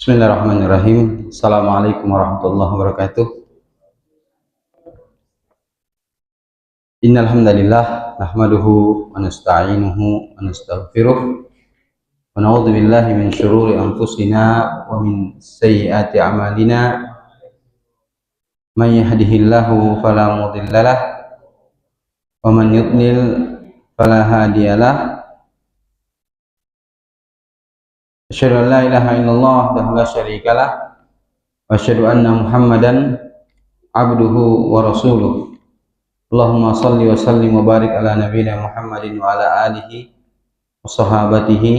Bismillahirrahmanirrahim. Assalamualaikum warahmatullahi wabarakatuh. Innal hamdalillah nahmaduhu wa nasta'inuhu wa nastaghfiruh wa na'udzu billahi min shururi anfusina wa min sayyiati a'malina. May yahdihillahu fala mudhillalah wa man yudlil fala hadiyalah. Asyhadu an la ilaha illallah wahdahu la syarikalah wa asyhadu anna Muhammadan abduhu wa rasuluh. Allahumma salli wa sallim wa barik ala nabiyina Muhammadin wa ala alihi wa sahabatihi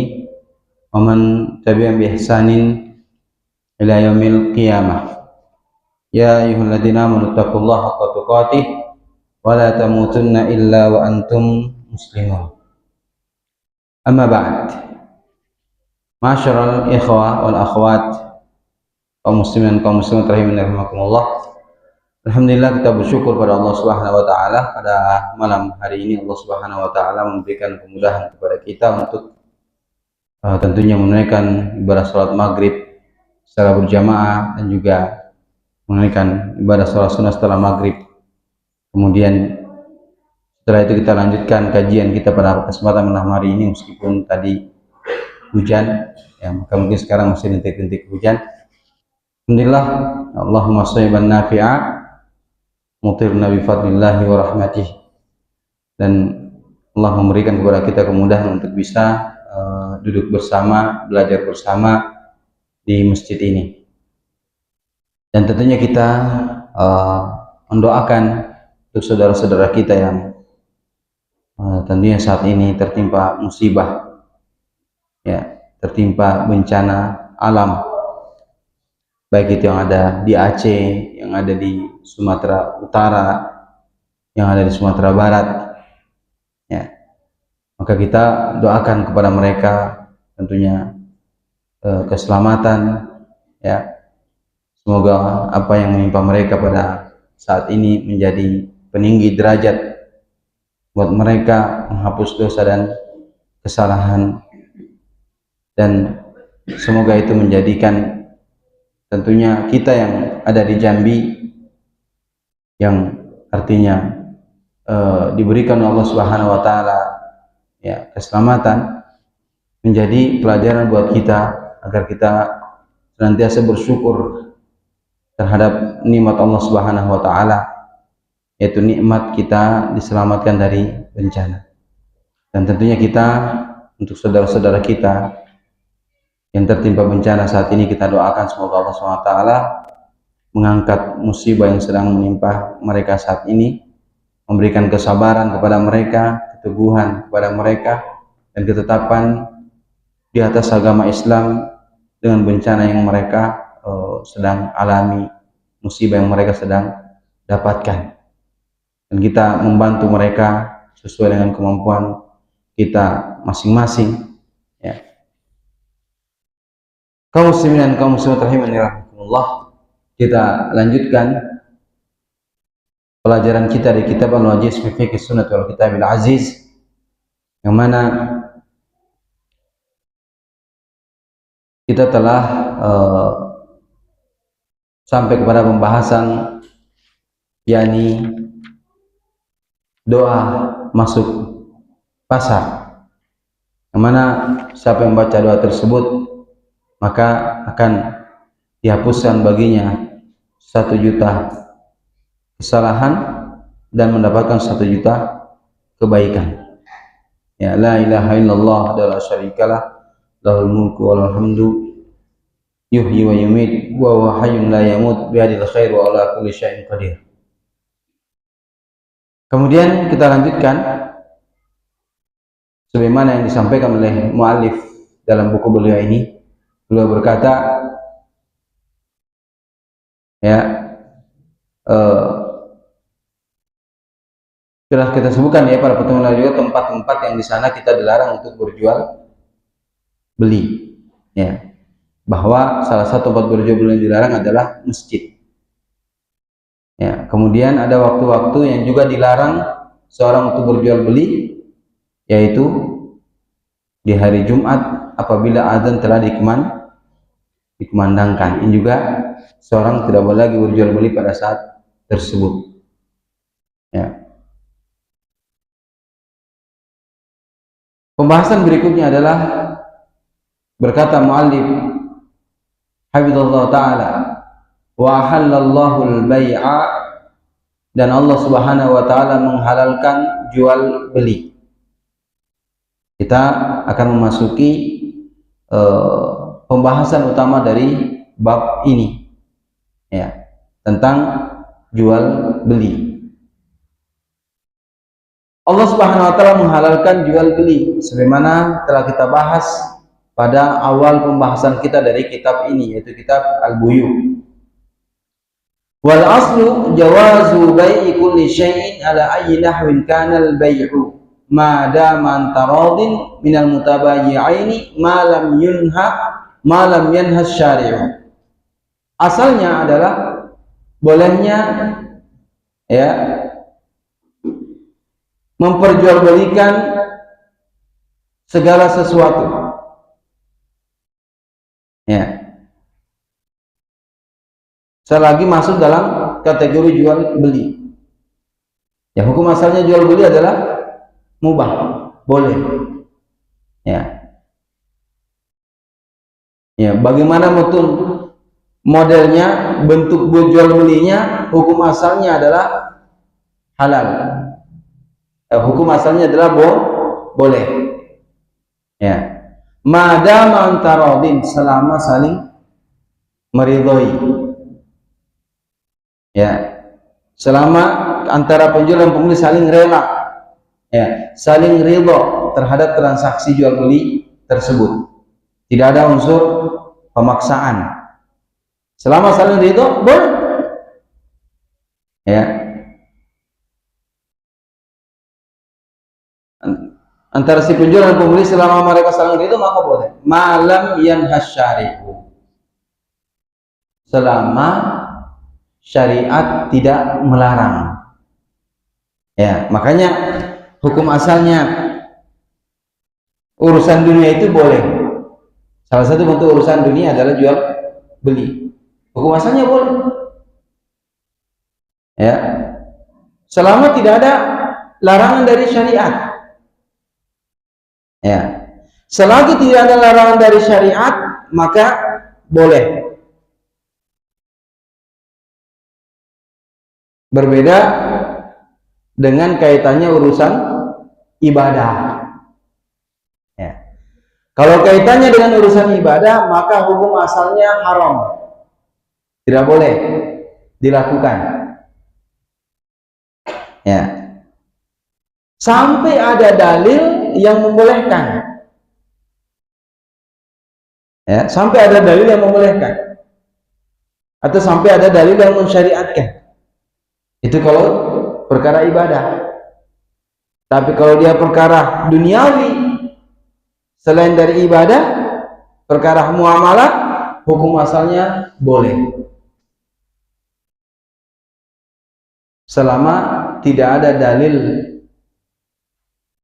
wa man tabi'ahum bi ihsanin ila yaumil qiyamah. Ya ayyuhalladzina amanu taqullaha haqqa tuqatih wa la tamutunna illa wa antum muslimun. Amma ba'd. Ma'asyiral ikhwah wal akhwat, kaum muslimin kaum muslimat rahimakumullah. Alhamdulillah, kita bersyukur pada Allah Subhanahu wa taala pada malam hari ini Allah Subhanahu wa taala memberikan kemudahan kepada kita untuk tentunya menunaikan ibadah salat maghrib secara berjamaah dan juga menunaikan ibadah salat sunnah setelah maghrib. Kemudian setelah itu kita lanjutkan kajian kita pada kesempatan malam hari ini meskipun tadi hujan, ya maka mungkin sekarang masih rintik-rintik hujan. Alhamdulillah, Allahumma shayban nafi'a mutirna bi fadlillahi wa rahmatih, dan Allah memberikan kepada kita kemudahan untuk bisa duduk bersama, belajar bersama di masjid ini. Dan tentunya kita mendoakan untuk saudara-saudara kita yang tentunya saat ini tertimpa musibah, ya, tertimpa bencana alam, baik itu yang ada di Aceh, yang ada di Sumatera Utara, yang ada di Sumatera Barat, ya. Maka kita doakan kepada mereka tentunya keselamatan, ya. Semoga apa yang menimpa mereka pada saat ini menjadi peninggi derajat buat mereka, menghapus dosa dan kesalahan, dan semoga itu menjadikan tentunya kita yang ada di Jambi, yang artinya diberikan Allah Subhanahu wa taala, ya, keselamatan, menjadi pelajaran buat kita agar kita senantiasa bersyukur terhadap nikmat Allah Subhanahu wa taala, yaitu nikmat kita diselamatkan dari bencana. Dan tentunya kita untuk saudara-saudara kita yang tertimpa bencana saat ini, kita doakan semoga Allah SWT mengangkat musibah yang sedang menimpa mereka saat ini, memberikan kesabaran kepada mereka, keteguhan kepada mereka, dan ketetapan di atas agama Islam dengan bencana yang mereka sedang alami, musibah yang mereka sedang dapatkan. Dan kita membantu mereka sesuai dengan kemampuan kita masing-masing, ya. Kaum muslimin dan kaum muslimat rahimanirrahmatullah, kita lanjutkan pelajaran kita di kitab Al-Wajiz fi Fiqh Sunnah wal Kitabil Aziz, yang mana kita telah sampai kepada pembahasan yakni doa masuk pasar, yang mana siapa yang baca doa tersebut maka akan dihapuskan baginya 1 juta kesalahan dan mendapatkan 1 juta kebaikan. Ya, la ilaha illallah la syarikalah, lahul mulku wa lahul hamdu, yuhyi wa yumiit wa huwa hayyun la yamut, biyadil khair wa ala kulli syai'in qadir. Kemudian kita lanjutkan sebagaimana yang disampaikan oleh muallif dalam buku beliau ini. Beliau berkata, ya, sudah kita sebutkan ya pada pertemuan lalu juga tempat-tempat yang di sana kita dilarang untuk berjual beli, ya, bahwa salah satu tempat berjual beli yang dilarang adalah masjid, ya. Kemudian ada waktu-waktu yang juga dilarang seorang untuk berjual beli, yaitu di hari Jumat apabila azan telah dikumandangkan. Ini juga seorang tidak boleh lagi berjual beli pada saat tersebut. Ya. Pembahasan berikutnya adalah berkata muallif hafizallahu taala, wa halallahu al-bai'a, dan Allah Subhanahu wa taala menghalalkan jual beli. Kita akan memasuki pembahasan utama dari bab ini, ya, tentang jual beli. Allah Subhanahu wa taala menghalalkan jual beli sebagaimana telah kita bahas pada awal pembahasan kita dari kitab ini, yaitu kitab Al-Buyu'. Wal aslu jawazu bai'i kulli syai'in ala ayyi nahwin kana al-bai'u ma dama antaradin minal mutabayyi'aini ma lam yanha syari'u. Asalnya adalah bolehnya, ya, memperjualbelikan segala sesuatu, ya, selagi masuk dalam kategori jual beli. Ya, hukum asalnya jual beli adalah mubah, boleh. Ya. Ya, bagaimana modelnya, bentuk jual belinya, hukum asalnya adalah halal. Hukum asalnya adalah boleh. Ya. Madama antaradin, selama saling meridhoi. Ya, selama antara penjual dan pembeli saling rela, ya, saling ridho terhadap transaksi jual beli tersebut, tidak ada unsur pemaksaan. Selama saling ridho, boleh. Ya, antara si penjual dan pembeli selama mereka saling ridho maka boleh. Malam yanhas syari'u, selama syariat tidak melarang. Ya, makanya hukum asalnya urusan dunia itu boleh. Salah satu bentuk urusan dunia adalah jual beli. Hukum asalnya boleh. Ya. Selama tidak ada larangan dari syariat. Ya. Selagi tidak ada larangan dari syariat, maka boleh. Berbeda dengan kaitannya urusan ibadah. Ya. Kalau kaitannya dengan urusan ibadah, maka hukum asalnya haram, tidak boleh dilakukan. Ya. Sampai ada dalil yang membolehkan. Ya, sampai ada dalil yang membolehkan, atau sampai ada dalil yang mensyariatkan. Itu kalau perkara ibadah. Tapi kalau dia perkara duniawi selain dari ibadah, perkara muamalah, hukum asalnya boleh. Selama tidak ada dalil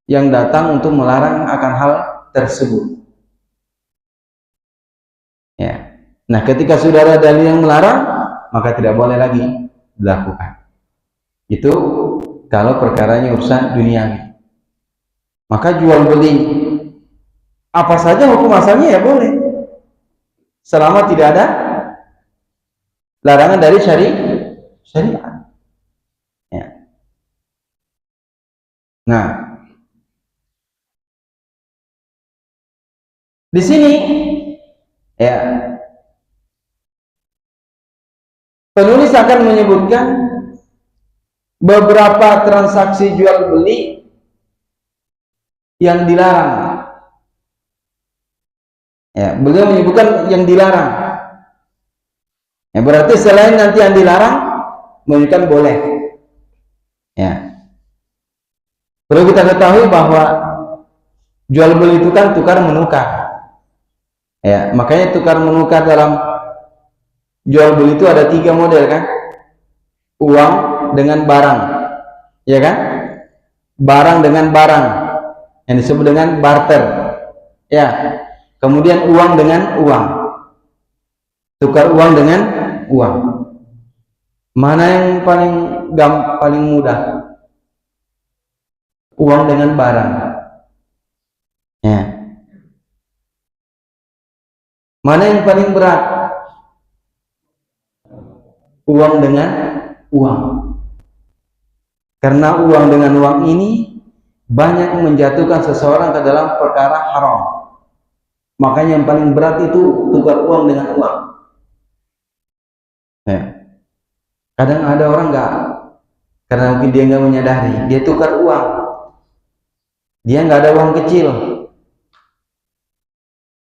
yang datang untuk melarang akan hal tersebut. Ya. Nah, ketika sudah ada dalil yang melarang, maka tidak boleh lagi dilakukan. Itu kalau perkaranya urusan duniawi. Maka jual beli apa saja hukum asalnya ya boleh, selama tidak ada larangan dari syariat. Ya. Nah, di sini, ya, penulis akan menyebutkan beberapa transaksi jual beli yang dilarang. Ya, beliau menyebutkan yang dilarang. Ya, berarti selain nanti yang dilarang, menunjukkan boleh. Ya. Perlu kita ketahui bahwa jual beli itu kan tukar menukar. Ya, makanya tukar menukar dalam jual beli itu ada 3 model kan? Uang dengan barang, ya kan? Barang dengan barang, yang disebut dengan barter, ya. Kemudian uang dengan uang. Tukar uang dengan uang. Mana yang paling mudah? Uang dengan barang. Ya. Mana yang paling berat? Uang dengan uang. Karena uang dengan uang ini banyak menjatuhkan seseorang ke dalam perkara haram. Makanya yang paling berat itu tukar uang dengan uang. Ya. Kadang ada orang karena mungkin dia nggak menyadari, dia tukar uang. Dia nggak ada uang kecil.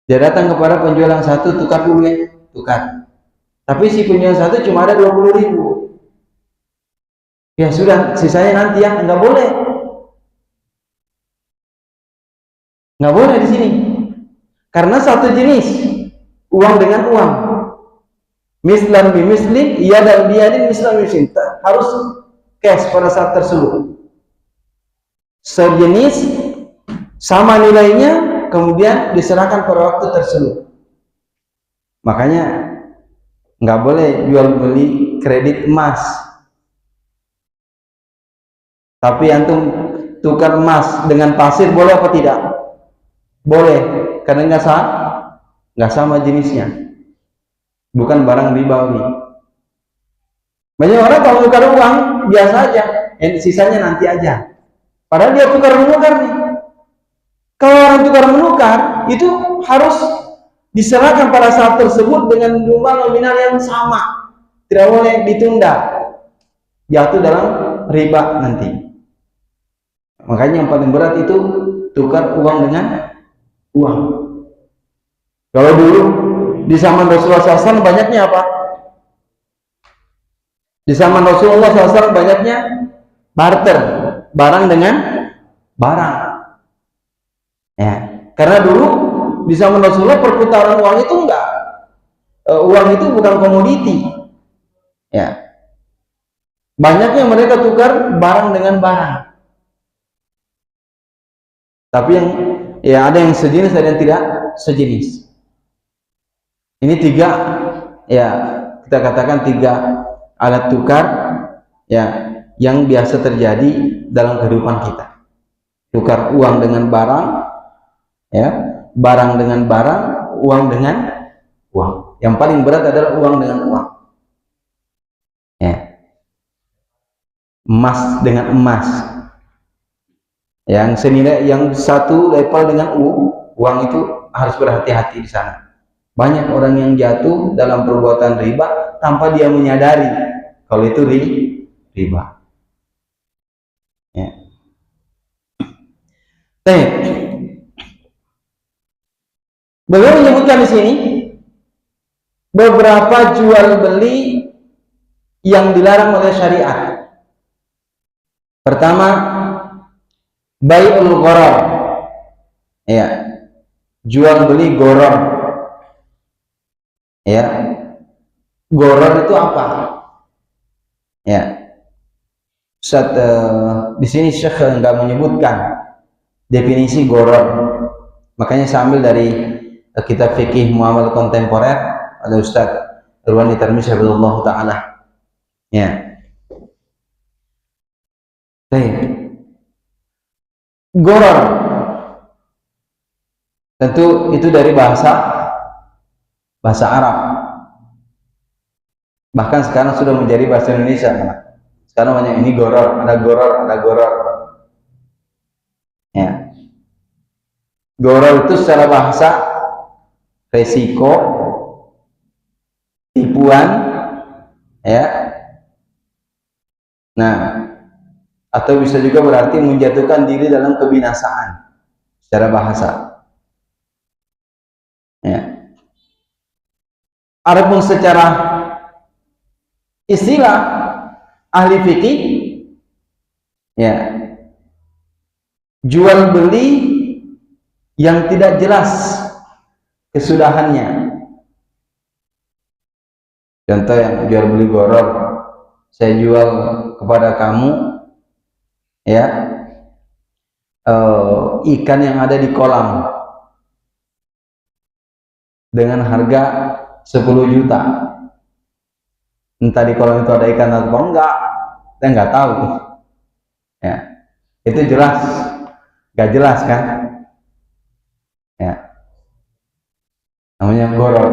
Dia datang kepada penjual yang satu, tukar dulu ya, tukar. Tapi si penjual satu cuma ada 20.000. Ya sudah, sisanya nanti ya, nggak boleh. Nggak boleh di sini. Karena satu jenis, uang dengan uang. Mislan bi mislin, iya dan biadin mislan bi mislin. Harus cash pada saat tersebut. Sejenis, sama nilainya, kemudian diserahkan pada waktu tersebut. Makanya nggak boleh jual beli kredit emas. Tapi antum tukar emas dengan pasir boleh apa tidak? Boleh, karena nggak sama jenisnya. Bukan barang ribawi. Banyak orang kalau tukar uang biasa aja, yang sisanya nanti aja. Padahal dia tukar menukar nih. Kalau orang tukar menukar itu harus diserahkan pada saat tersebut dengan jumlah nominal yang sama, tidak boleh ditunda, jatuh dalam riba nanti. Makanya yang paling berat itu tukar uang dengan uang. Kalau dulu di zaman Rasulullah SAW banyaknya apa? Di zaman Rasulullah SAW banyaknya barter, barang dengan barang. Ya, karena dulu di zaman Rasulullah perputaran uang itu enggak, uang itu bukan komoditi. Ya, banyaknya mereka tukar barang dengan barang. Tapi yang ya ada yang sejenis, ada yang tidak sejenis. Ini tiga, ya kita katakan tiga alat tukar ya yang biasa terjadi dalam kehidupan kita. Tukar uang dengan barang, ya, barang dengan barang, uang dengan uang. Yang paling berat adalah uang dengan uang. Ya. Emas dengan emas. Yang senilai, yang satu level dengan uang itu harus berhati-hati di sana. Banyak orang yang jatuh dalam perbuatan riba tanpa dia menyadari kalau itu riba. Ya. Beliau menyebutkan di sini beberapa jual beli yang dilarang oleh syariat. Pertama, bai'ul gharar. Ya. Jual beli gharar. Ya. Gharar itu apa? Ya. Ustaz, di sini Syekh enggak menyebutkan definisi gharar. Makanya saya ambil dari kitab fikih muamalah kontemporer ada Ustaz Irwani Tarmizi hafizahullah taala. Ya. Gharar. Tentu itu dari bahasa Arab. Bahkan sekarang sudah menjadi bahasa Indonesia. Sekarang banyak ini gharar, ada gharar, ada gharar. Ya. Gharar itu secara bahasa resiko, tipuan, ya. Nah, atau bisa juga berarti menjatuhkan diri dalam kebinasaan secara bahasa. Ya. Adapun secara istilah ahli fikih, ya, jual beli yang tidak jelas kesudahannya. Contoh yang jual beli gharar, saya jual kepada kamu, ya, ikan yang ada di kolam dengan harga 10 juta. Entah di kolam itu ada ikan atau enggak, kita nggak tahu. Ya, itu jelas, nggak jelas kan? Ya, namanya goror.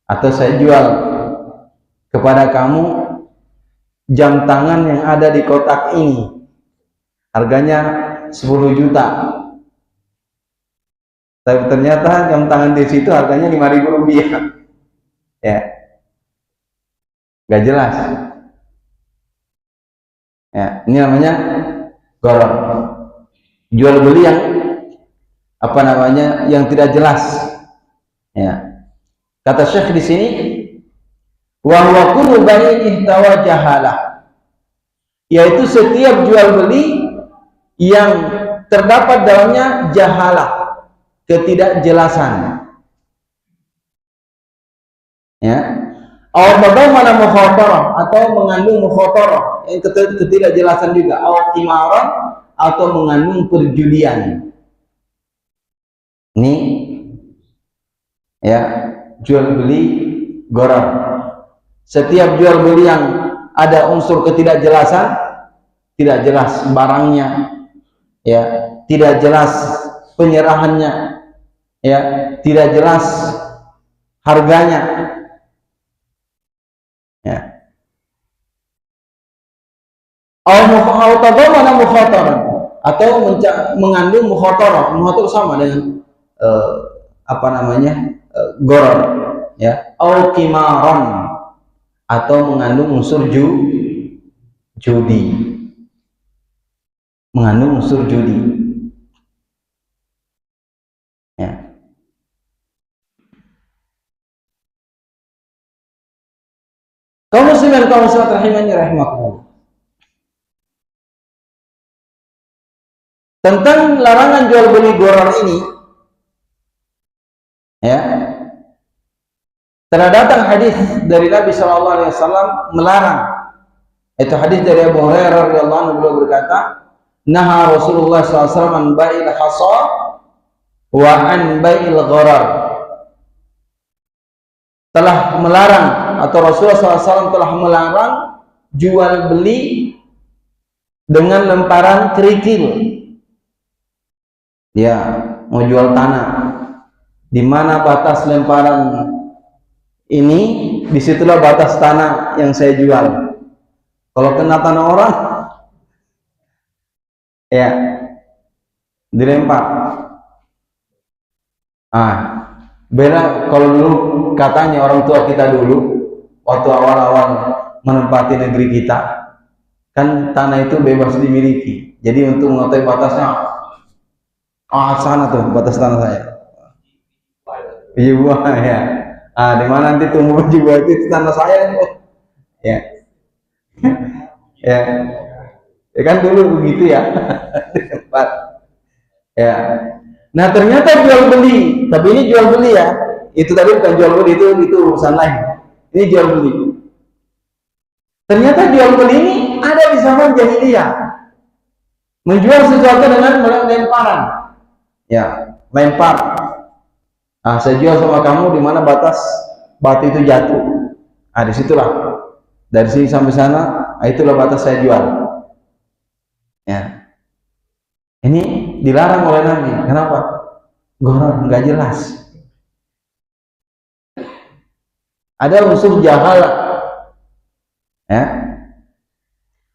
Atau saya jual kepada kamu jam tangan yang ada di kotak ini, harganya 10 juta. Tapi ternyata jam tangan di situ harganya 5.000 rupiah. Ya, nggak jelas. Ya, ini namanya goror. Jual beli yang apa namanya, yang tidak jelas. Ya, kata Syekh di sini, wa huwa kullu bai'in ihtawa jahalah, yaitu setiap jual beli yang terdapat dalamnya jahalah, ketidakjelasan. Ya, mana mukhatarah, atau mengandung mukhatarah, yang ketidakjelasan juga, timaran, atau mengandung perjudian. Ini ya, jual beli gharar. Setiap jual beli yang ada unsur ketidakjelasan, tidak jelas barangnya, ya, tidak jelas penyerahannya, ya, tidak jelas harganya, ya. Atau mengandung mukhatarah. Mukhatarah sama dengan apa namanya, gharar, ya. Au kimaron, atau mengandung unsur judi, mengandung unsur judi, ya. Kaum muslimin kaum muslimat rahimani rahimakumullah, tentang larangan jual beli gharar ini, ya, telah datang hadis dari Nabi SAW melarang. Itu hadis dari Abu Hurairah radhiyallahu anhu, beliau berkata, naha Rasulullah SAW an bai'il hasa wa an bai'il gharar. Telah melarang, atau Rasulullah SAW telah melarang jual beli dengan lemparan kerikil. Ya, mau jual tanah, di mana batas lemparan ini, disitulah batas tanah yang saya jual. Kalau kena tanah orang, ya, dilempar. Beda kalau dulu katanya orang tua kita dulu, waktu awal-awal menempati negeri kita, kan tanah itu bebas dimiliki. Jadi untuk mengetahui batasnya, sana tuh batas tanah saya. Iya, ya. Di mana nanti tumbuh jiwa itu tanah saya, ya. Ya. Ya kan dulu begitu ya. Ya. Nah, ternyata jual beli, tapi ini jual beli ya. Itu tadi bukan jual beli, itu urusan lain. Ini jual beli. Ternyata jual beli ini ada di zaman jahiliyah. Menjual sesuatu dengan lemparan. Ya, lempar. Saya jual sama kamu di mana batas batu itu jatuh. Disitulah. Dari sini sampai sana, itulah batas saya jual. Ya. Ini dilarang oleh Nabi. Kenapa? Gharar, nggak jelas. Ada unsur jahalah. Ya.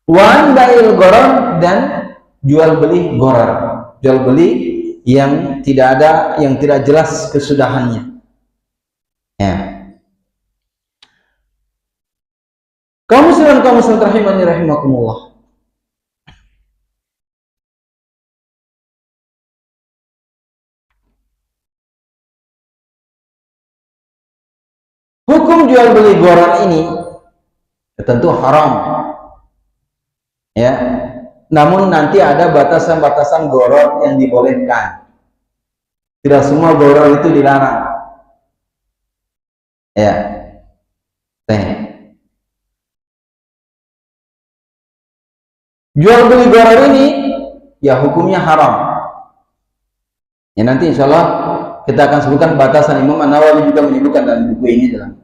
Wan bai'il gharar, dan jual beli gharar. Jual beli yang tidak ada, yang tidak jelas kesudahannya. Ya. Kaum muslimin rahimani rahimakumullah. Hukum jual beli gharar ini tentu haram. Ya. Namun nanti ada batasan-batasan gharar yang dibolehkan. Tidak semua gharar itu dilarang. Ya. Jual beli gharar ini ya hukumnya haram. Ya, nanti insya Allah kita akan sebutkan batasan. Imam An-Nawawi juga menyebutkan dalam buku ini, dalam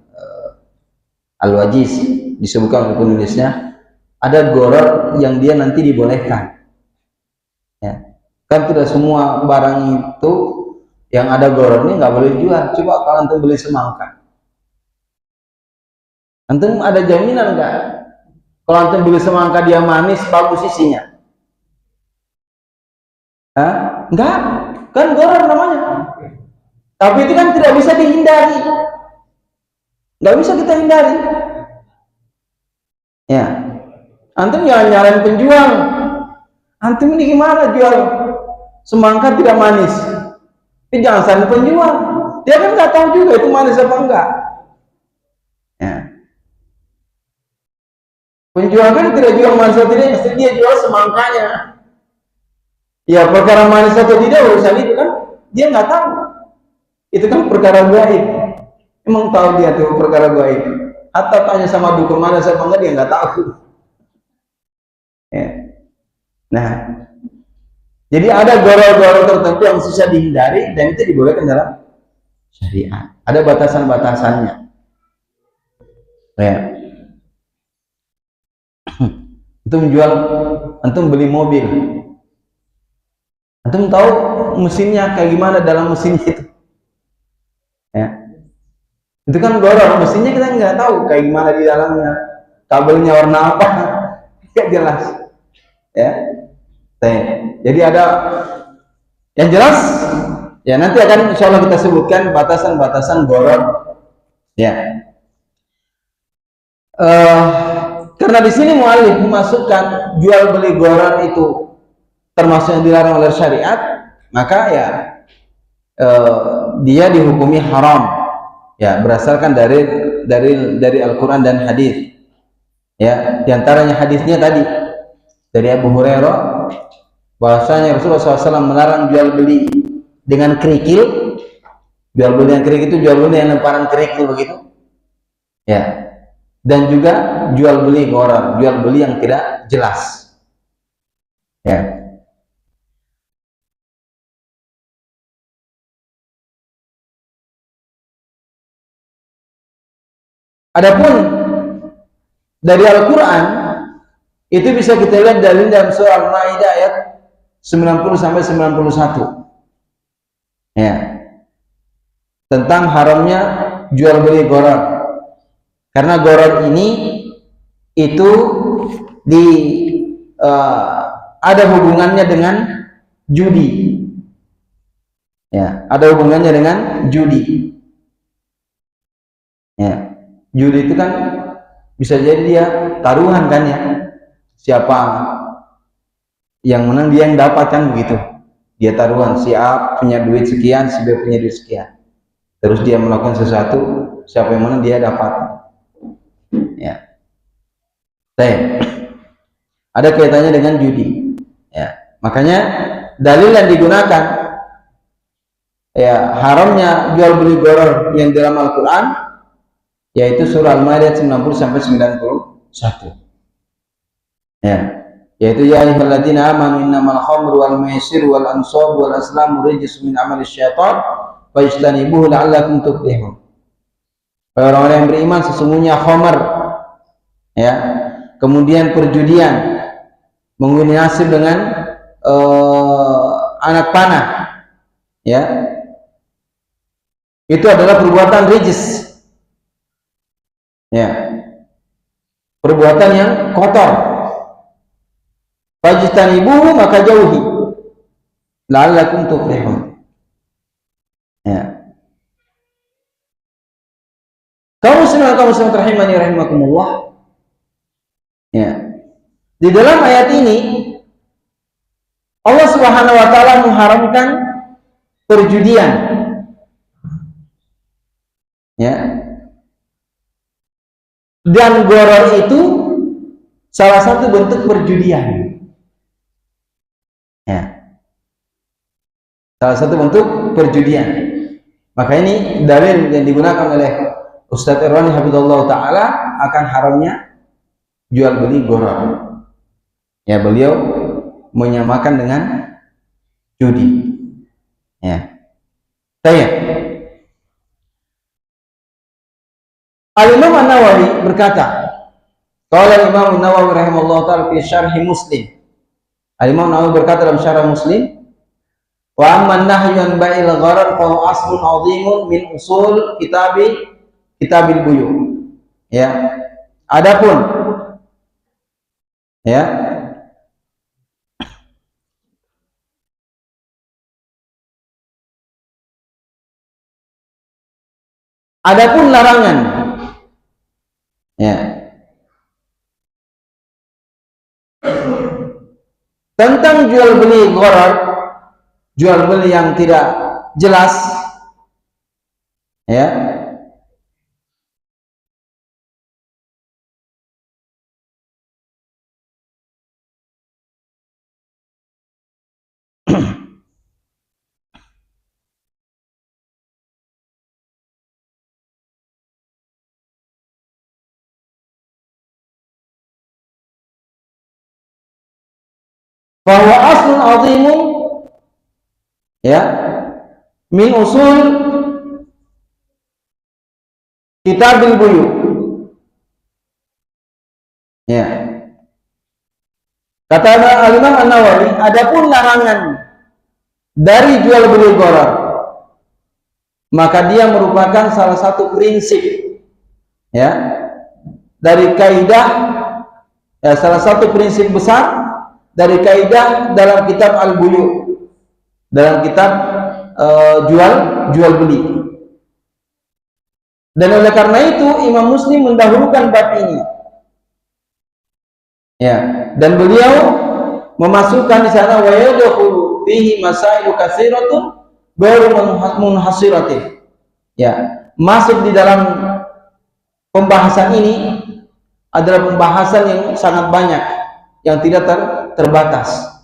Al-Wajiz, disebutkan oleh penulisnya, ada gharar yang dia nanti dibolehkan. Ya. Kan tidak semua barang itu yang ada ghararnya nggak boleh dijual. Coba kalau antum beli semangka, antum ada jaminan nggak? Kalau antum beli semangka dia manis, bagus isinya? Hah? Enggak, kan gharar namanya. Tapi itu kan tidak bisa dihindari, nggak bisa kita hindari. Ya, antum jangan nyalain penjual. Antum ini gimana jual semangka tidak manis? Ini jangan salahkan penjual. Dia kan nggak tahu juga itu manis apa enggak. Ya. Penjual kan tidak jual manis atau tidak, mesti dia jual semangkanya. Ya, perkara manis atau tidak urusan itu kan dia nggak tahu. Itu kan perkara gaib. Emang tahu dia tuh perkara gaib? Atau tanya sama dukun mana saya enggak, dia nggak tahu. Ya. Nah, jadi ada gharar-gharar tertentu yang susah dihindari dan itu dibolehkan dalam syariat. Ada batasan-batasannya. Ya. Antum jual, antum beli mobil, antum tahu mesinnya kayak gimana dalam mesin itu. Ya. Itu kan gharar, mesinnya kita nggak tahu kayak gimana di dalamnya, kabelnya warna apa, nggak jelas. Ya. Jadi ada yang jelas, ya nanti akan insya Allah kita sebutkan batasan-batasan gharar. Ya. Karena di sini mu'allif memasukkan jual beli gharar itu termasuk yang dilarang oleh syariat, maka ya dia dihukumi haram. Ya, berdasarkan dari Al-Quran dan hadis. Ya, diantaranya hadisnya tadi dari Abu Hurairah, bahwasanya Rasulullah SAW melarang jual beli dengan kerikil. Jual beli dengan kerikil itu jual beli yang lemparan kerikil begitu. Ya, dan juga jual beli gharar, jual beli yang tidak jelas. Ya. Adapun dari Al-Quran itu bisa kita lihat dalil dalam surah Al-Maidah ayat 90 sampai 91. Ya. Tentang haramnya jual beli gharar. Karena gharar ini itu ada hubungannya dengan judi. Ya, ada hubungannya dengan judi. Ya. Judi itu kan bisa jadi dia taruhan kan ya. Siapa yang menang dia yang dapat kan begitu. Dia taruhan, si A punya duit sekian, si B punya duit sekian. Terus dia melakukan sesuatu, siapa yang menang dia dapat. Ya. Ada kaitannya dengan judi. Ya. Makanya dalil yang digunakan ya haramnya jual beli gharar yang dalam Al-Quran yaitu surah Al-Maidah 90 sampai 91. Ya, yaitu ya ayyuhalladzina amanu innamal khamru wal maisiru wal ansabu wal azlamu rijsun min amali syaitan fajtanibuhu la'allakum tuflihun. Orang-orang yang beriman, sesungguhnya khamar, ya, kemudian perjudian, mengguni nasib dengan anak panah, ya, itu adalah perbuatan rijis. Ya, perbuatan yang kotor. Fajtanibuhu, maka jauhi, la'allakum tuflihun. Ya. Kaum muslimin rahimani rahimakumullah. Ya. Di dalam ayat ini Allah Subhanahu wa taala mengharamkan perjudian. Ya. Dan gharar itu salah satu bentuk perjudian. Ya. Salah satu bentuk perjudian. Maka ini dalil yang digunakan oleh Ustaz Irwani Hafizahullah Ta'ala akan haramnya jual beli gharar. Ya, beliau menyamakan dengan judi. Ya. Saya Al-Imam An-Nawawi berkata, qala Imam An-Nawawi rahimahullah ta'ala fi syarh Muslim. Al-Imam An-Nawawi berkata dalam syarah Muslim, wa amman nahyu an ba'il gharar fa huwa aslun 'azimun min usul kitabil buyu. Ya. Adapun ya, adapun larangan ya tentang jual beli gharar, jual beli yang tidak jelas, ya, bahwa aslun azimun ya min usul kitabil buyu. Ya. Kata Al-Imam An-Nawawi, adapun larangan dari jual beli gharar, maka dia merupakan salah satu prinsip ya dari kaidah, ya, salah satu prinsip besar dari kaidah dalam kitab Al-Buyu, dalam kitab jual beli. Dan oleh karena itu Imam Muslim mendahulukan bab ini. Ya, dan beliau memasukkan di sana wa yadkhulu fihi masailu katsiratun ghairu munhasiratin. Ya, masuk di dalam pembahasan ini adalah pembahasan yang sangat banyak, yang tidak terbatas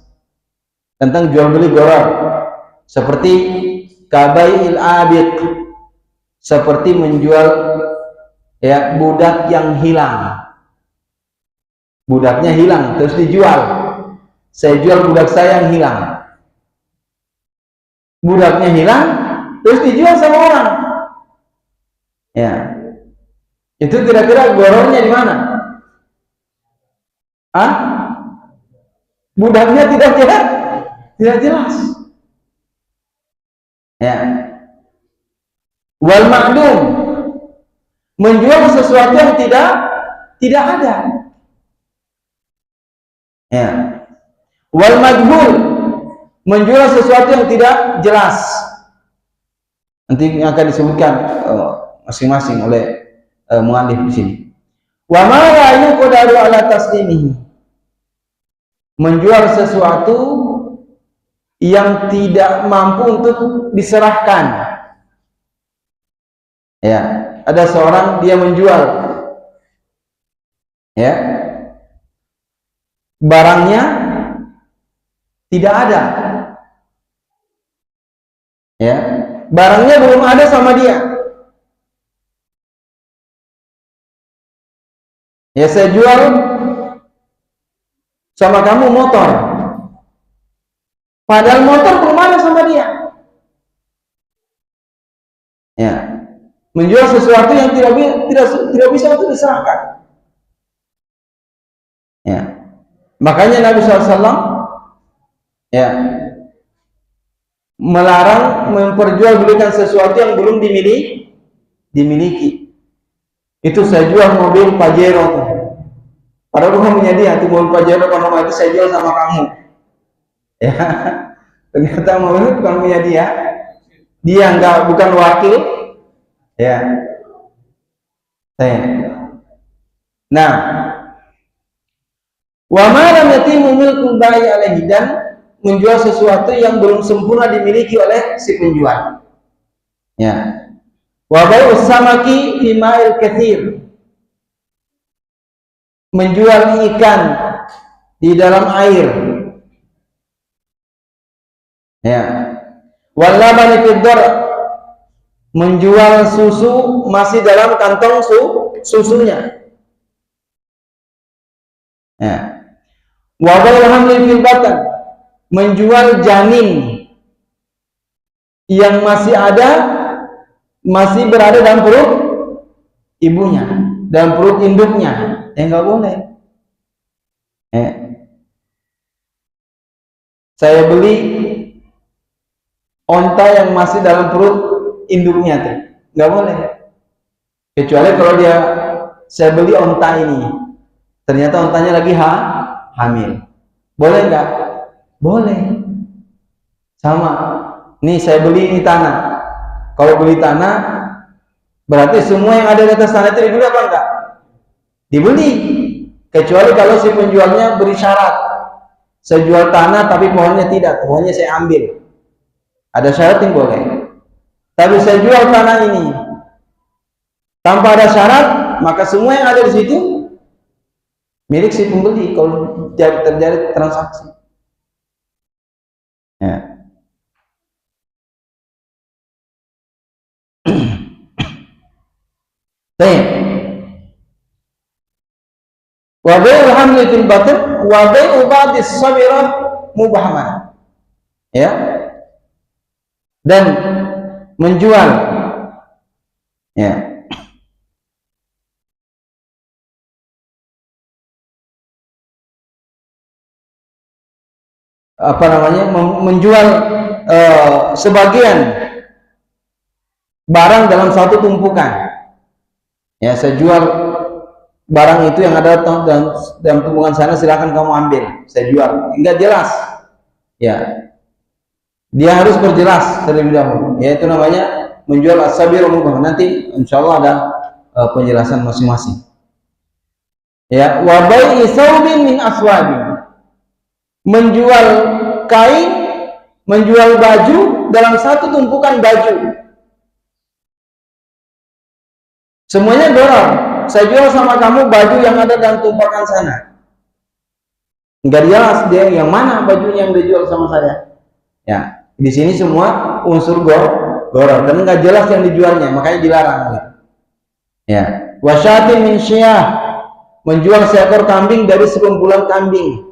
tentang jual beli gharar, seperti kabai'il abiq, seperti menjual ya budak yang hilang. Budaknya hilang terus dijual. Saya jual budak saya yang hilang. Budaknya hilang terus dijual sama orang. Ya. Itu kira-kira ghararnya di mana? Ah? Budaknya tidak jelas. Ya. Wal ma'dum, menjual sesuatu yang tidak ada. Ya. Wal majhul, menjual sesuatu yang tidak jelas. Nanti akan disebutkan masing-masing oleh muallif di sini. Wa ma la yuqdaru ala taslimihi, menjual sesuatu yang tidak mampu untuk diserahkan. Ya, ada seorang dia menjual ya barangnya tidak ada, ya, barangnya belum ada sama dia. Ya, saya jual sama kamu motor, padahal motor belum ada sama dia. Ya, menjual sesuatu yang tidak bisa untuk diserahkan. Ya, makanya Nabi SAW ya melarang memperjualbelikan sesuatu yang belum dimiliki. Itu saya jual mobil Pajero tuh, padahal bukan punya dia. Itu mobil Pajero kalau itu saya jual sama kamu. Ya, ternyata mobil itu bukan punya dia. Dia bukan wakil. Ya, nah, wa ma lam yatimu milkul bayi alaihi, dan menjual sesuatu yang belum sempurna dimiliki oleh si penjual. Ya. Wa bai'u samaki fi ma'il katsir, menjual ikan di dalam air. Ya. Wal labani fi dar, menjual susu masih dalam kantong susunya. Ya. Wa bai'u hamlin fil batan, menjual janin yang masih ada, masih berada dalam perut ibunya, dalam perut induknya, nggak boleh. Saya beli onta yang masih dalam perut induknya tuh, nggak boleh. Kecuali kalau saya beli onta ini, ternyata ontanya lagi hamil, boleh nggak? Boleh. Sama. Nih saya beli ini tanah. Kalau beli tanah, berarti semua yang ada di atas tanah itu dibeli apa enggak? Dibeli. Kecuali kalau si penjualnya beri syarat. Saya jual tanah tapi pohonnya tidak, pohonnya saya ambil. Ada syarat yang boleh. Tapi saya jual tanah ini tanpa ada syarat, maka semua yang ada di situ milik si pembeli kalau terjadi transaksi. Ya. Baik. Wa bai'ul hamli fil batin wa bai'u ba'dis sabirah mubahman. Ya. Dan menjual, ya, apa namanya, menjual sebagian barang dalam satu tumpukan. Ya, saya jual barang itu yang ada dalam tumpukan sana, silakan kamu ambil, saya jual. Enggak jelas, ya, dia harus berjelas terlebih dahulu. Ya, itu namanya menjual as-sabir mubah. Nanti insya Allah ada penjelasan masing-masing. Ya, wa bai'i saubin min aswabin, menjual kain, menjual baju dalam satu tumpukan baju. Semuanya dorong. Saya jual sama kamu baju yang ada dalam tumpukan sana. Enggak jelas dia yang mana bajunya yang dijual sama saya. Ya, di sini semua unsur goror dan enggak jelas yang dijualnya, makanya dilarang. Ya, wasyatin min syiyah, menjual seekor kambing dari sekumpulan kambing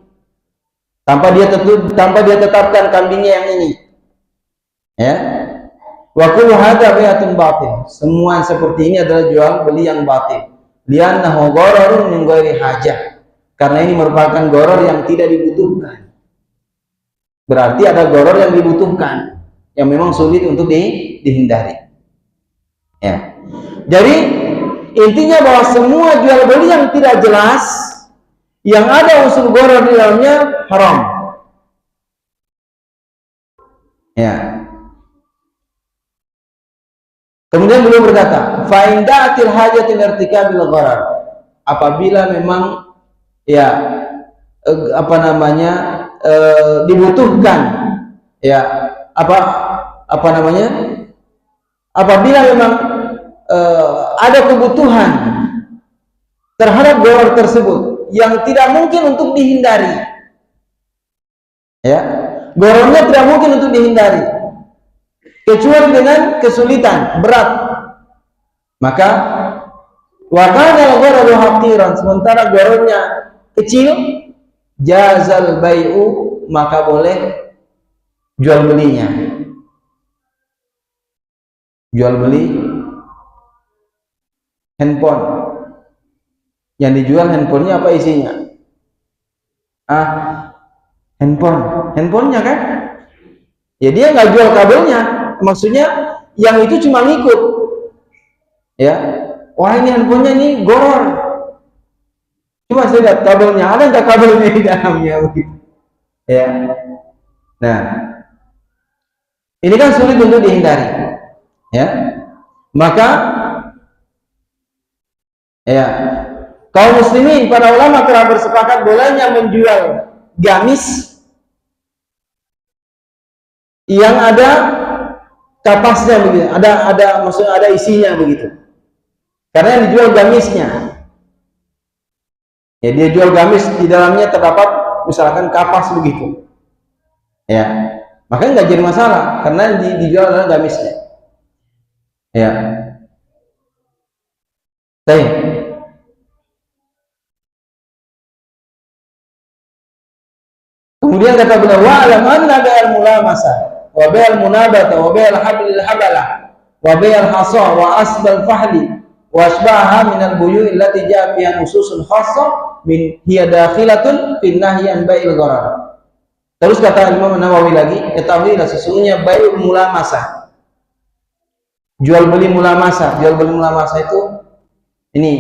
tanpa dia tetapkan kambingnya yang ini. Ya. Wa kullu hadza bai'atun batil. Semua seperti ini adalah jual beli yang batil. Li'annahu ghararun min ghairi hajah. Karena ini merupakan gharar yang tidak dibutuhkan. Berarti ada gharar yang dibutuhkan, yang memang sulit untuk dihindari. Ya. Jadi intinya bahwa semua jual beli yang tidak jelas, yang ada unsur gharar di dalamnya, haram. Ya. Kemudian beliau berkata, fa in da'atil hajatil irtikabil gharar. Apabila memang apa namanya dibutuhkan, ya, apa namanya, apabila memang ada kebutuhan terhadap gharar tersebut yang tidak mungkin untuk dihindari, ya, ghararnya tidak mungkin untuk dihindari kecuali dengan kesulitan berat, maka wakana ghararu haqiran, sementara ghararnya kecil, jazal bai'u, maka boleh jual belinya. Jual beli handphone, yang dijual handphonenya apa isinya? Handphonenya kan? Ya, dia nggak jual kabelnya, maksudnya yang itu cuma ngikut. Ya, wah ini handphonenya ini goror, cuma saya lihat kabelnya, ada nggak kabelnya di dalamnya begitu. Ya, nah ini kan sulit untuk dihindari. Ya, maka ya, kaum muslimin, para ulama telah bersepakat bolehnya menjual gamis yang ada kapasnya begitu, maksudnya ada isinya begitu. Karena yang dijual gamisnya, ya, dia jual gamis di dalamnya terdapat misalkan kapas begitu, ya, maka nggak jadi masalah karena dijual adalah gamisnya. Ya, baik. Kemudian kata beliau, wa alam anna bai'al mulamasa wa bai'al munabata wa bai'al hablil habala wa bai'al hasa wa asbal fahli wa asbaha minal buyu'i allati ja'a fiha nususun khassa min hiya dakhilatun fil nahyi an bai'il gharar. Terus kata Imam Nawawi lagi, ketahuilah sesungguhnya bai'ul mulamasah, jual beli mulamasah. Jual beli mulamasah itu ini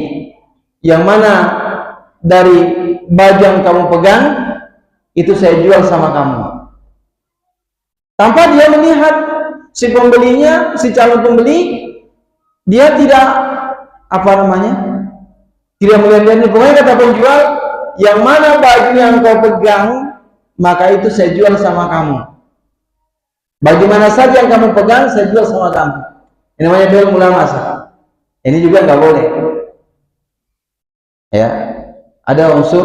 yang mana dari baju yang kamu pegang itu saya jual sama kamu, tanpa dia melihat si pembelinya, si calon pembeli, dia tidak apa namanya, tidak melihat. Pokoknya kata penjual, yang mana baju yang kau pegang maka itu saya jual sama kamu. Bagaimana saja yang kamu pegang saya jual sama kamu. Ini namanya jual mulamasah. Ini juga nggak boleh. Ya, ada unsur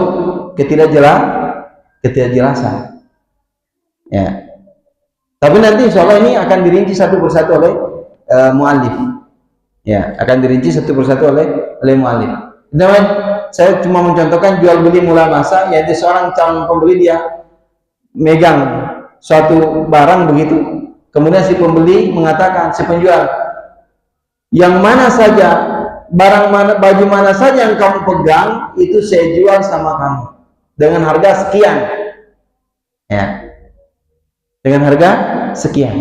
ketidakjelasan. Ya. Tapi nanti insya Allah ini akan dirinci satu persatu oleh muallif. Ya, akan dirinci satu persatu oleh muallif. Namanya saya cuma mencontohkan jual beli mulamasah, yaitu seorang calon pembeli dia megang suatu barang begitu, kemudian si pembeli mengatakan, si penjual, yang mana saja, barang mana, baju mana saja yang kamu pegang itu saya jual sama kamu dengan harga sekian, ya, dengan harga sekian.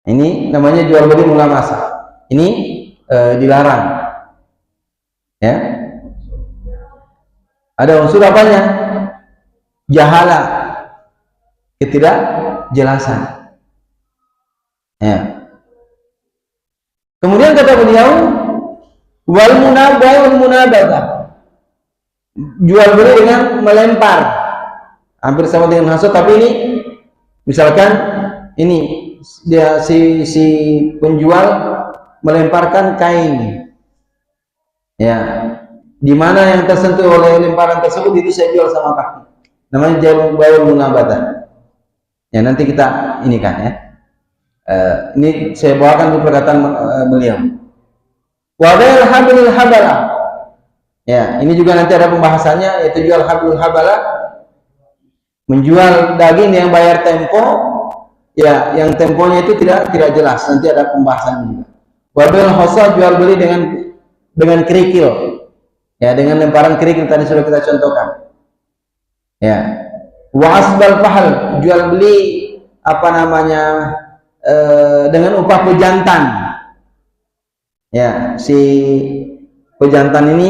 Ini namanya jual beli mulamasah. Ini dilarang, ya. Ada unsur apanya? Jahala, ketidakjelasan. Ya. Kemudian kata beliau, wal munabadah, jual beli dengan melempar, hampir sama dengan hasad, tapi ini misalkan ini dia si penjual melemparkan kain, ya, di mana yang tersentuh oleh lemparan tersebut itu saya jual sama kamu. Namanya jual munabadah. Ya, nanti kita ini kan ya. Ini saya bawakan di perkataan beliau. Wa bai'al hablil habala. Ya, ini juga nanti ada pembahasannya, yaitu jual hablul habala, menjual daging yang bayar tempo, ya, yang temponya itu tidak jelas. Nanti ada pembahasannya juga. Wa bai'al hasa, jual beli dengan kerikil. Ya, dengan lemparan kerikil tadi sudah kita contohkan. Ya, wa asbal fahal, jual beli apa namanya dengan upah pejantan. Ya, si pejantan ini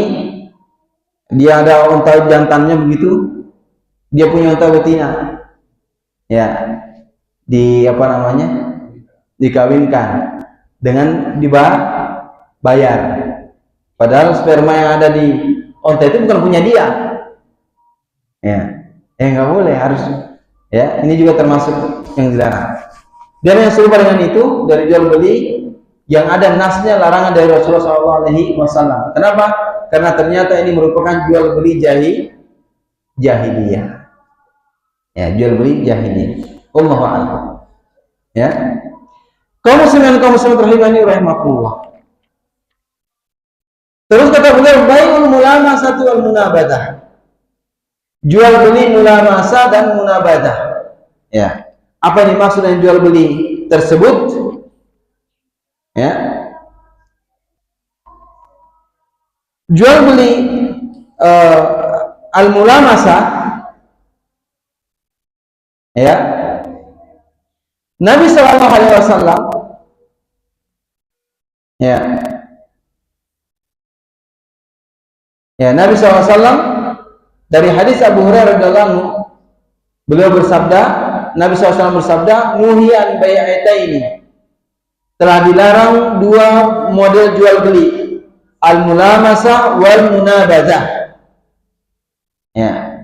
dia ada unta jantannya begitu, dia punya unta betina. Ya, apa namanya? Dikawinkan dengan dibayar. Padahal sperma yang ada di unta itu bukan punya dia. Ya, nggak boleh, harus, ya, ini juga termasuk yang dilarang. Dan yang serupa dengan itu dari jual beli yang ada nasnya larangan dari Rasulullah SAW. Kenapa? Karena ternyata ini merupakan jual beli jahiliyah. Ya, jual beli jahiliyah. Allahu a'lam. Ya. Kaum muslimin rahimani rahimakumullah. Terus kata beliau, bai'ul mulamasah wal munabadah. Jual beli mulamasah dan munabadah. Ya. Apa yang dimaksud dengan jual beli tersebut? Ya. Jual beli al-mulamasah, ya. Nabi sallallahu alaihi wasallam, ya. Ya, Nabi sallallahu alaihi wasallam dari hadis Abu Hurairah radhiyallahu anhu, beliau bersabda, Nabi SAW bersabda, nuhiyan bai'ataini, telah dilarang dua model jual beli, al-mulamasah wal munabadah. Ya.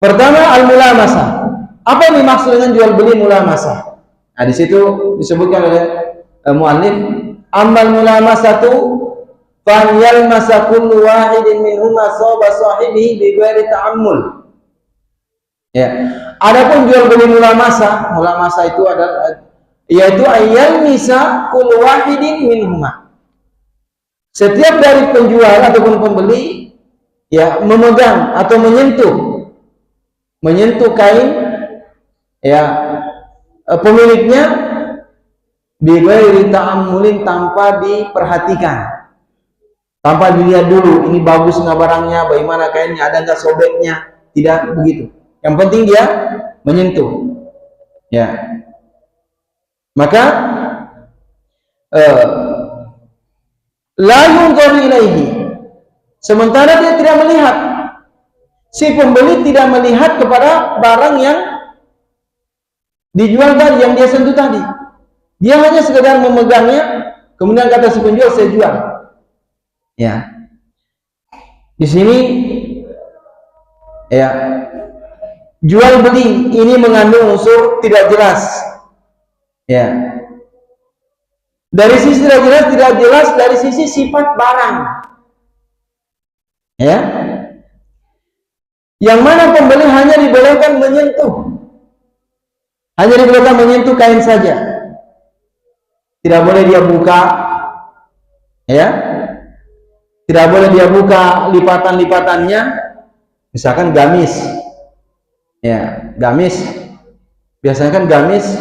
Pertama, al-mulamasah. Apa yang dimaksud dengan jual beli mulamasah? Nah, di situ disebutkan oleh muallif, amal mulamasatu fan yalmasa kullu wahidin minhuma sawba sahibihi bi ghairi ta'ammul. Ya. Adapun jual beli mulamasah itu adalah yaitu ayal misa kullu wahidin minhuma. Setiap dari penjual ataupun pembeli, ya, memegang atau menyentuh kain ya, pemiliknya bighairi ta'ammulin, tanpa diperhatikan, tanpa dilihat dulu ini bagus nggak barangnya, bagaimana kainnya, ada nggak sobeknya, tidak begitu. Yang penting dia menyentuh, ya. Maka la yunzaru ilaihi, sementara dia tidak melihat, si pembeli tidak melihat kepada barang yang dijual tadi, yang dia sentuh tadi. Dia hanya sekedar memegangnya, kemudian kata si penjual, saya jual. Ya, di sini ya, jual beli ini mengandung unsur tidak jelas. Ya, dari sisi tidak jelas dari sisi sifat barang. Ya, yang mana pembeli hanya dibolehkan menyentuh kain saja. Tidak boleh dia buka, ya, tidak boleh dia buka lipatan-lipatannya, misalkan gamis, ya, gamis, biasanya kan gamis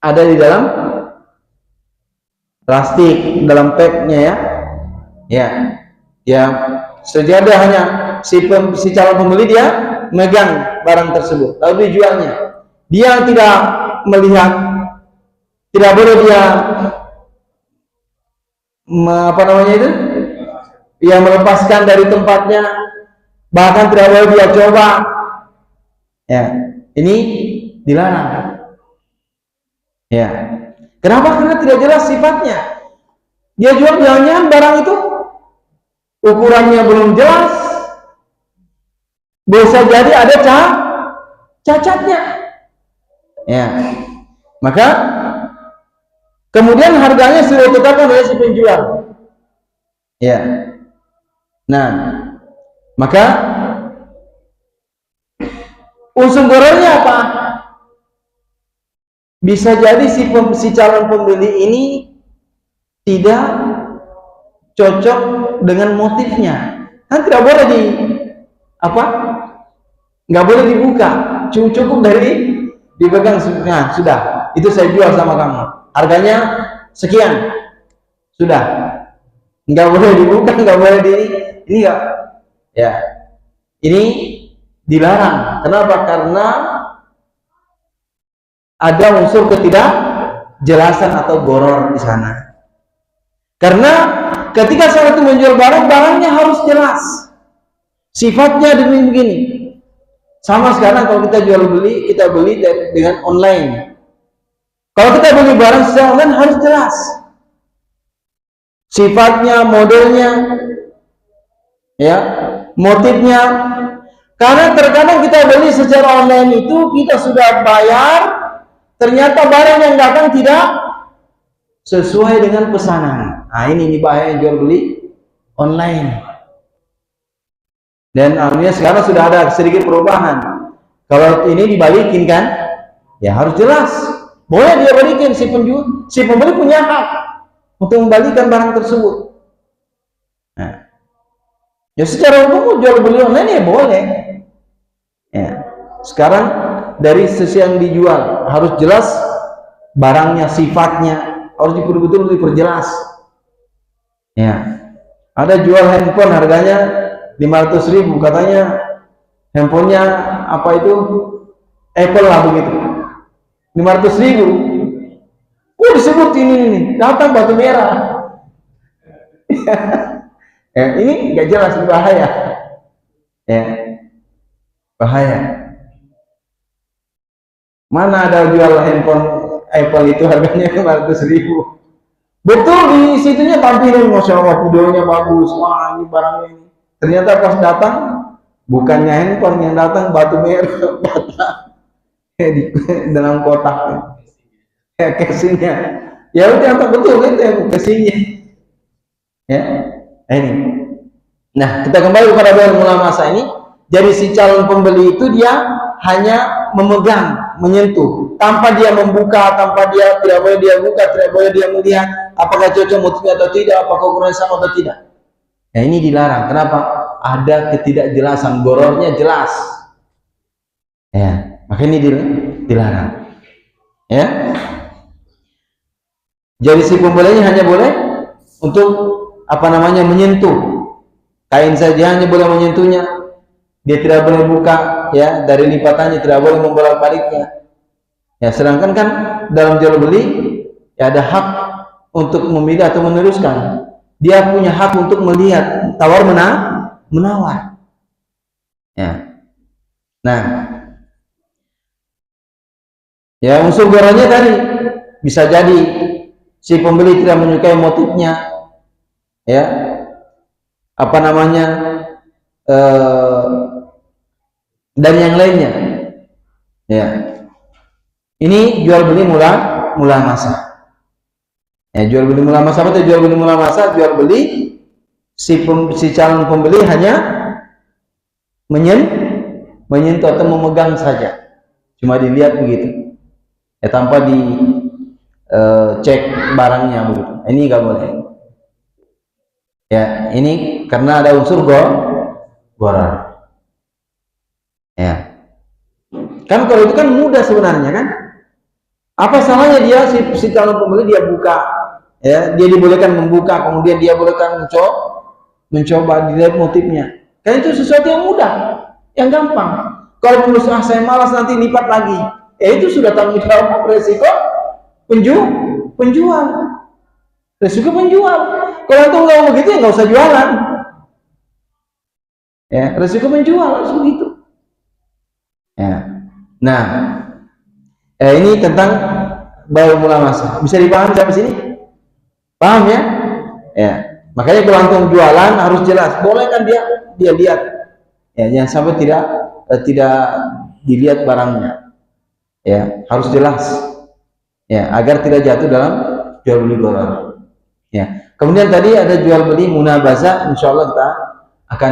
ada di dalam plastik, dalam packnya, ya, ya, ya, sejadah hanya si calon pembeli dia megang barang tersebut, lalu dijualnya, dia tidak melihat. Tidak boleh dia melepaskan dari tempatnya, bahkan tidak boleh dia coba. Ya, ini dilarang. Ya, kenapa? Karena tidak jelas sifatnya. Dia jual jangan barang itu ukurannya belum jelas, bisa jadi ada cacatnya. Ya, maka kemudian harganya sudah ditetapkan oleh si penjual. Ya. Nah, maka unsur gorornya apa? Bisa jadi si calon pembeli ini tidak cocok dengan motifnya. Kan tidak boleh nggak boleh dibuka. Cukup dari dipegang. Nah, sudah. Itu saya jual sama kamu. Harganya sekian, sudah, nggak boleh dibuka, nggak boleh ini nggak, ya, ini dilarang. Kenapa? Karena ada unsur ketidakjelasan atau goror di sana. Karena ketika saat itu menjual barangnya harus jelas, sifatnya demi begini. Sama sekarang kalau kita kita beli dengan online. Kalau kita beli barang secara online harus jelas sifatnya, modelnya, ya, motifnya. Karena terkadang kita beli secara online itu kita sudah bayar, ternyata barang yang datang tidak sesuai dengan pesanan. Nah, ini bahaya jual beli online. Dan alhamdulillah sekarang sudah ada sedikit perubahan. Kalau ini dibalikin kan, ya harus jelas. Boleh dia balikin, si pembeli punya hak untuk membalikan barang tersebut. Nah, ya secara umum jual beli online ya boleh. Ya, sekarang dari sisi yang dijual harus jelas barangnya, sifatnya harus betul-betul diperjelas. Ya, ada jual handphone harganya 500.000, katanya handphonenya apa itu Apple lah begitu. 500.000. Disebut ini datang batu merah. Ya, ini nggak jelas, bahaya. Ya, bahaya. Mana ada jual handphone Apple itu harganya 500.000. Betul, di situnya tampilan masya Allah, videonya bagus, wah ini barangnya ini. Ternyata pas datang bukannya handphone yang datang, batu merah bata di dalam kotak. Ya, casingnya ya udah betul itu ya, casingnya, ya ini. Nah, kita kembali kepada ulama masa ini. Jadi si calon pembeli itu dia hanya memegang, menyentuh, tanpa dia membuka, tanpa dia, tidak boleh dia buka, tidak boleh dia melihat apakah cocok motifnya atau tidak, apakah ukurannya sama atau tidak. Ya, ini dilarang. Kenapa? Ada ketidakjelasan, gorornya jelas. Ya, makanya ini dilarang. Ya. Jadi si pembelinya hanya boleh untuk menyentuh kain saja, hanya boleh menyentuhnya. Dia tidak boleh buka, ya, dari lipatannya, tidak boleh membolak-baliknya. Ya, sedangkan kan dalam jual beli ya ada hak untuk memilih atau meneruskan. Dia punya hak untuk melihat, tawar menawar. Ya. Nah, ya unsur gorornya tadi bisa jadi si pembeli tidak menyukai motifnya, ya, dan yang lainnya. Ya, ini jual beli mula masa. Ya, jual beli mula masa apa itu? Jual beli mula masa, jual beli si calon pembeli hanya menyentuh atau memegang saja, cuma dilihat begitu, ya, tanpa di cek barangnya begitu. Ini nggak boleh. Ya, ini karena ada unsur gharar. Ya, kan kalau itu kan mudah sebenarnya kan. Apa salahnya dia si calon pembeli dia buka, ya, dia dibolehkan membuka, kemudian dia bolehkan mencoba dilihat motifnya. Kan itu sesuatu yang mudah, yang gampang. Kalau menurut saya malas nanti lipat lagi, itu sudah tanggung jawab resiko penjual. Resiko penjual. Kalau itu nggak begitu ya nggak usah jualan. Ya, resiko penjual harus begitu. Ya. Nah, ini tentang bayar mula masa. Bisa dipahami sampai sini? Paham ya? Ya. Makanya kalau antum jualan harus jelas. Boleh kan dia lihat. Ya, jangan sampai tidak dilihat barangnya. Ya, harus jelas. Ya, agar tidak jatuh dalam jual beli gharar. Ya. Kemudian tadi ada jual beli munabazah, insyaallah kita akan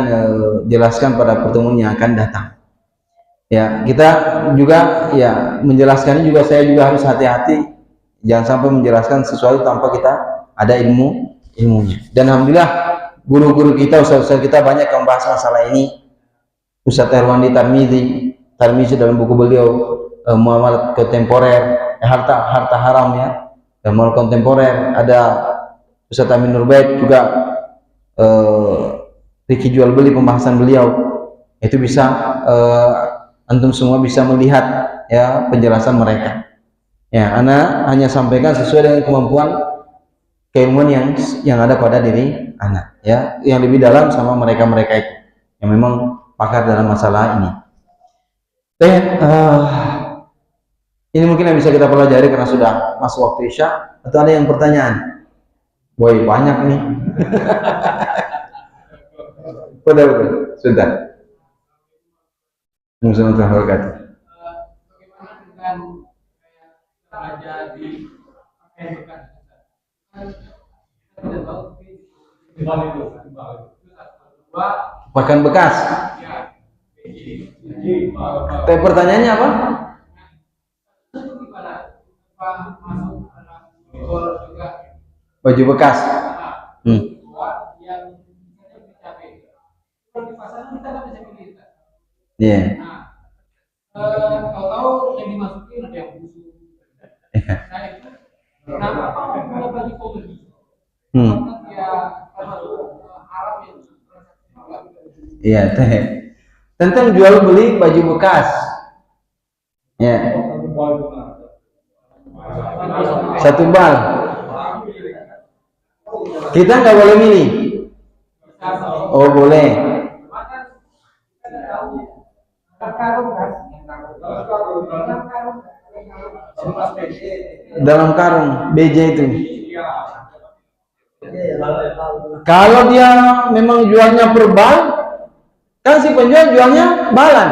jelaskan pada pertemuan yang akan datang. Ya, kita juga ya menjelaskannya juga, saya juga harus hati-hati jangan sampai menjelaskan sesuatu tanpa kita ada ilmunya. Dan alhamdulillah guru-guru kita, ustaz-ustaz kita banyak yang membahas masalah ini. Ustaz Erwandi Tarmizi dalam buku beliau muamalat kontemporer, harta haram, ya, muamalat kontemporer. Ada Ustaz Amin Nurbait juga fikih jual beli, pembahasan beliau itu bisa antum semua bisa melihat, ya, penjelasan mereka. Ya, ana hanya sampaikan sesuai dengan kemampuan keilmuan yang ada pada diri anak, ya, yang lebih dalam sama mereka itu yang memang pakar dalam masalah ini. Ini mungkin yang bisa kita pelajari karena sudah masuk waktu Isya. Atau ada yang pertanyaan? Woi, banyak nih. Betul, sudah. Assalamualaikum warahmatullahi wabarakatuh. Bagaimana dengan raja di pakaian bekas? Kita tidak tahu timbal itu. Pakaian bekas. Pertanyaannya apa? Baju bekas. Iya. Kalau yang dimasukin ada yang busuk. Nah, itu kenapa punya baju komedi? Karena dia termasuk Arab yang iya, tentang jual beli baju bekas. Ya. Satu bal. Kita nggak boleh milih. Oh, boleh. Dalam karung BJ itu. Kalau dia memang jualnya per bal, kan si penjual jualnya balan.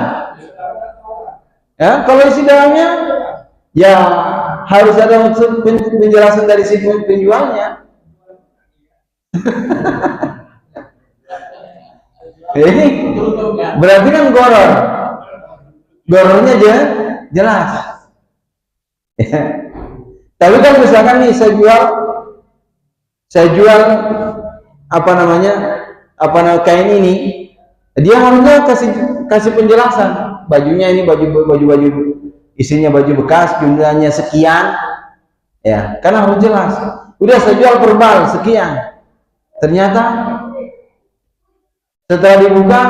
Ya, kalau isi dalamnya, ya harus ada penjelasan dari si penjualnya. Ini berarti kan gorornya jelas. Ya. Tapi kan misalkan nih saya jual kain ini, dia harusnya kasih penjelasan. Bajunya ini baju isinya baju bekas, jumlahnya sekian, ya, karena harus jelas. Udah saya jual verbal sekian, ternyata setelah dibuka,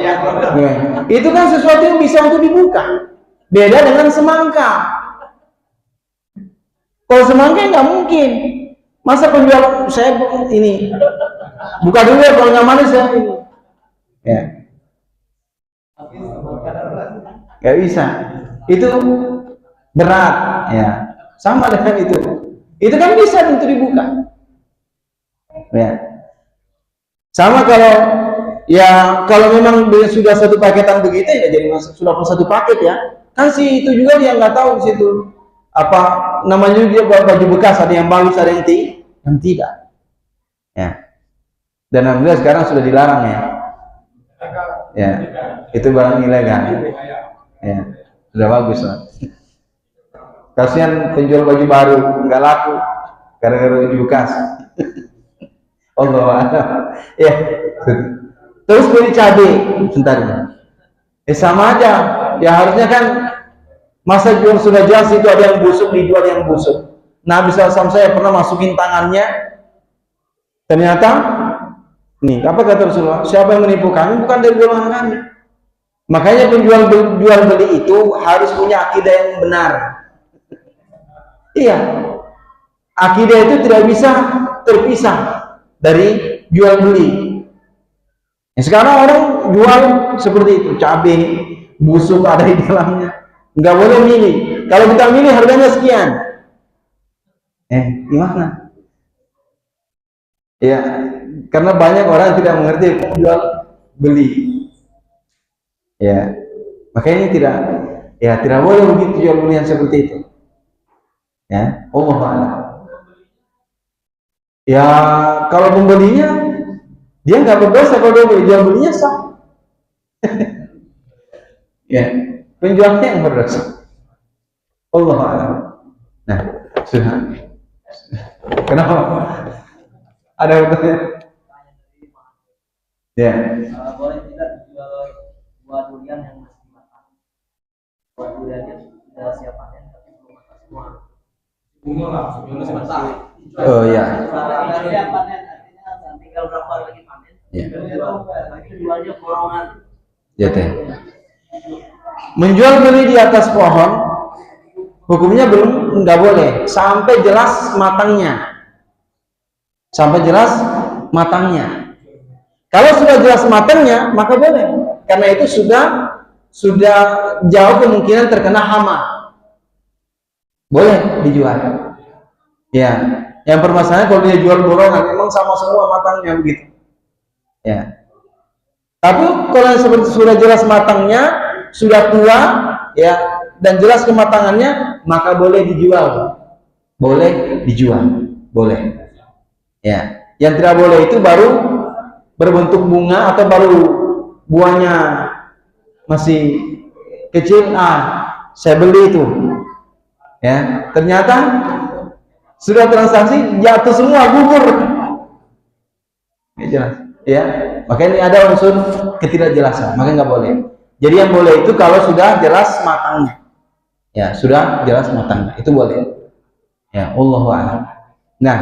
ya, itu kan sesuatu yang bisa untuk dibuka. Beda dengan semangka. Kalau semangka nggak mungkin. Masa penjual saya ini buka dulu ya, kalau nggak manis ya ini. Ya. Nggak bisa. Itu berat, ya. Sama dengan itu. Itu kan bisa untuk dibuka. Ya. Sama kalau ya kalau memang sudah satu paketan begitu ya jadi sudah satu paket ya. Kan si itu juga dia nggak tahu di situ apa namanya, dia baju bekas, ada yang bagus, ada yang tidak. Ya. Dan alhamdulillah sekarang sudah dilarang ya. Ya. Itu barang ilegal. Ya. Sudah bagus lah. Kasihan penjual baju baru nggak laku gara-gara baju bekas. Allah. Ya. Terus beli cabai sebentar. Sama aja. Ya harusnya kan masa jual sudah jelas itu ada yang busuk, dijual yang busuk. Nabi SAW saya pernah masukin tangannya, ternyata nih apa kata Rasulullah, siapa yang menipu kami bukan dari golongan kami. Makanya penjual jual beli itu harus punya akidah yang benar. Iya, akidah itu tidak bisa terpisah dari jual beli. Sekarang orang jual seperti itu, cabai busuk ada di dalamnya, nggak boleh milih. Kalau kita milih harganya sekian, gimana? Ya, karena banyak orang yang tidak mengerti jual beli. Ya, makanya tidak boleh begitu jual beli yang seperti itu. Ya, Allah Allah. Ya, kalau pembelinya dia nggak berdosa kalau dia beli, jual belinya sah. Ya, penjualnya yang berdosa. Allah Allah. Nah, sudah. Kenapa? Ada pertanyaan? Ya. Boleh tidak dijual buah durian yang masih matang? Buah duriannya sudah siap panen tapi belum matang semua. Bunga lah, sebelumnya sebentar. Oh ya. Siap panen artinya tinggal berapa lagi panen? Ya. Lagi jualnya borongan. Ya teh. Menjual beli di atas pohon hukumnya belum, nggak boleh sampai jelas matangnya. Sampai jelas matangnya. Kalau sudah jelas matangnya maka boleh, karena itu sudah jauh kemungkinan terkena hama. Boleh dijual. Ya, yang permasalahannya kalau dia jual borongan memang sama semua matangnya begitu. Ya. Tapi kalau yang seperti sudah jelas matangnya, sudah tua, ya, dan jelas kematangannya, maka boleh dijual. Boleh dijual. Boleh. Ya, yang tidak boleh itu baru berbentuk bunga atau baru buahnya masih kecil. Saya beli itu. Ya, ternyata sudah transaksi jatuh semua, gugur. Ya, jelas. Ya, makanya ini ada unsur ketidakjelasan, makanya nggak boleh. Jadi yang boleh itu kalau sudah jelas matangnya. Ya, sudah jelas matangnya, itu boleh. Ya, Allahu a'lam. Nah,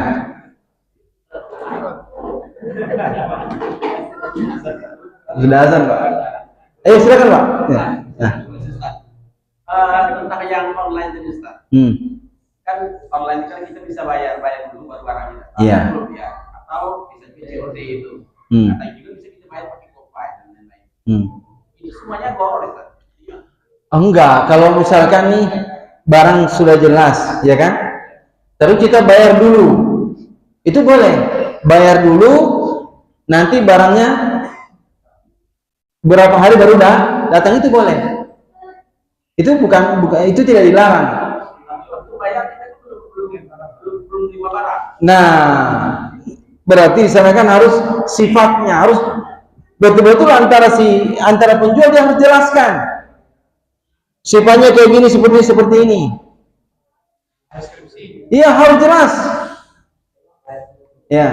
sudah azan, Pak. Silakan, Pak. Ya. Nah. Tentang yang online tadi Ustaz. Kan online kan kita bisa bayar dulu baru barangnya. Iya. Ya. Atau bisa juga COD itu. Atau juga bisa kita bayar pakai GoPay dan lain-lain. Itu semuanya gol, Ustaz. Enggak, kalau misalkan nih barang sudah jelas, ya kan? Terus kita bayar dulu. Itu boleh. Bayar dulu, nanti barangnya berapa hari baru datang, itu boleh. Itu bukan itu tidak dilarang. Waktu bayar kita belum terima barang. Nah, berarti di sana kan harus sifatnya harus betul-betul antara penjual dia harus jelaskan. Sifatnya kayak gini, seperti ini. Iya, harus jelas. Ya.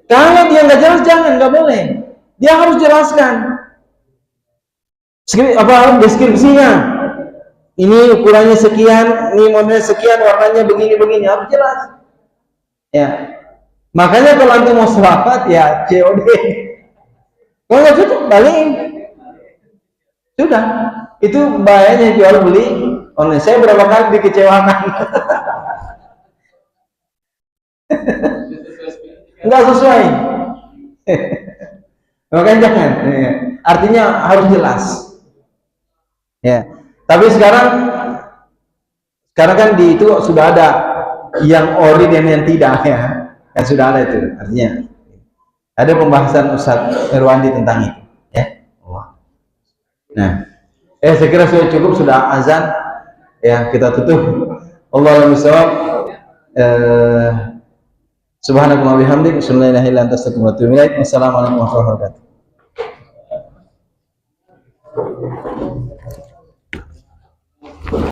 Kalau dia nggak jelas, nggak boleh. Dia harus jelaskan. deskripsinya. Ini ukurannya sekian, ini modelnya sekian, warnanya begini-begini, harus jelas. Ya. Makanya kalau antum mau serapat ya COD. Kalau nggak cocok balik. Sudah. Itu bahayanya jual beli online. Saya berapa kali dikecewakan. Nggak sesuai. Makanya jangan. Artinya harus jelas. Ya. Tapi sekarang kan di itu sudah ada yang ori dan yang tidak ya. Kan sudah ada itu. Artinya ada pembahasan Ustaz Irwandi tentang itu, ya. Nah, saya kira sudah cukup, sudah azan. Ya, kita tutup. Allahu a'lam. Subhanakallahumma wa bihamdika, asyhadu an la ilaha illa anta, astaghfiruka wa atubu ilaik. Wassalamualaikum warahmatullahi wabarakatuh.